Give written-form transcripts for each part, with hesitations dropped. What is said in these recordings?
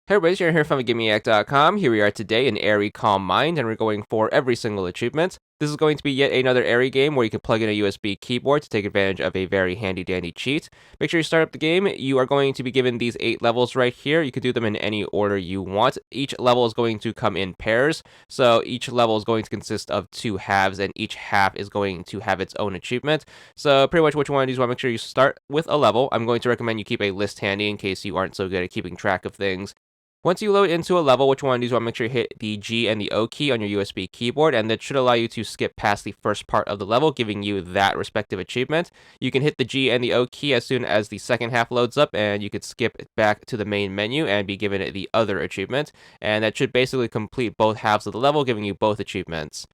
Hey everybody, Sharon here from GameAct.com. Here we are today in Aery Calm Mind, and we're going for every single achievement. This is going to be yet another Aery game where you can plug in a USB keyboard to take advantage of a very handy-dandy cheat. Make sure you start up the game. You are going to be given these 8 levels right here. You can do them in any order you want. Each level is going to come in pairs, so each level is going to consist of 2 halves, and each half is going to have its own achievement. So pretty much what you want to do is make sure you start with a level. I'm going to recommend you keep a list handy in case you aren't so good at keeping track of things. Once you load into a level, what you want to do is make sure you hit the G and the O key on your USB keyboard, and that should allow you to skip past the first part of the level, giving you that respective achievement. You can hit the G and the O key as soon as the second half loads up, and you could skip back to the main menu and be given the other achievement, and that should basically complete both halves of the level, giving you both achievements.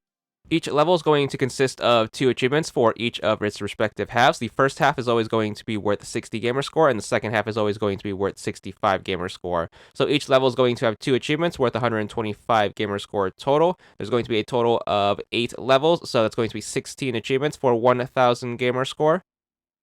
Each level is going to consist of 2 achievements for each of its respective halves. The first half is always going to be worth 60 gamer score, and the second half is always going to be worth 65 gamer score. So each level is going to have 2 achievements worth 125 gamer score total. There's going to be a total of 8 levels, so that's going to be 16 achievements for 1000 gamer score.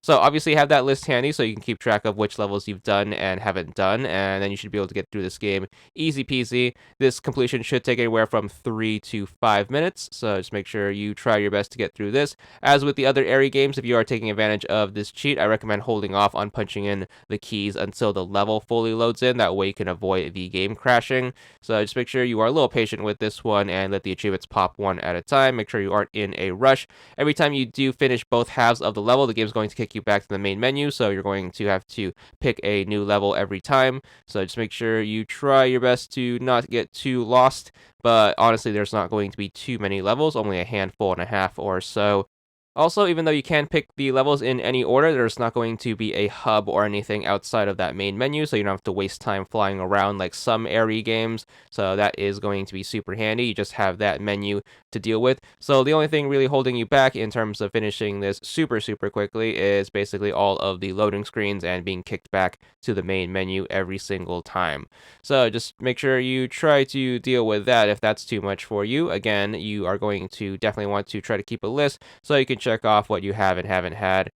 So obviously have that list handy so you can keep track of which levels you've done and haven't done, and then you should be able to get through this game easy peasy. This completion should take anywhere from 3 to 5 minutes, so just make sure you try your best to get through this. As with the other Aery games, if you are taking advantage of this cheat, I recommend holding off on punching in the keys until the level fully loads in. That way you can avoid the game crashing. So just make sure you are a little patient with this one and let the achievements pop one at a time. Make sure you aren't in a rush. Every time you do finish both halves of the level, the game's going to kick you back to the main menu, so you're going to have to pick a new level every time. So just make sure you try your best to not get too lost, but honestly there's not going to be too many levels, only a handful and a half or so. Also, even though you can pick the levels in any order, there's not going to be a hub or anything outside of that main menu, so you don't have to waste time flying around like some Aery games. So that is going to be super handy. You just have that menu to deal with. So the only thing really holding you back in terms of finishing this super quickly is basically all of the loading screens and being kicked back to the main menu every single time. So just make sure you try to deal with that if that's too much for you. Again, you are going to definitely want to try to keep a list so you can check off what you have and haven't had.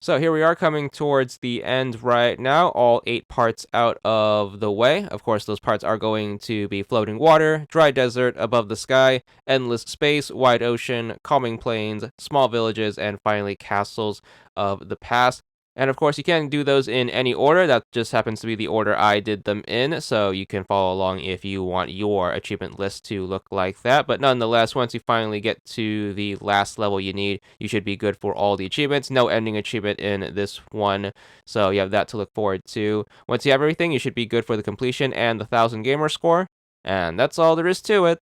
So here we are coming towards the end right now, all 8 parts out of the way. Of course, those parts are going to be floating water, dry desert above the sky, endless space, wide ocean, calming plains, small villages, and finally castles of the past. And of course, you can do those in any order. That just happens to be the order I did them in, so you can follow along if you want your achievement list to look like that. But nonetheless, once you finally get to the last level you need, you should be good for all the achievements. No ending achievement in this one, so you have that to look forward to. Once you have everything, you should be good for the completion and the 1000 gamer score. And that's all there is to it.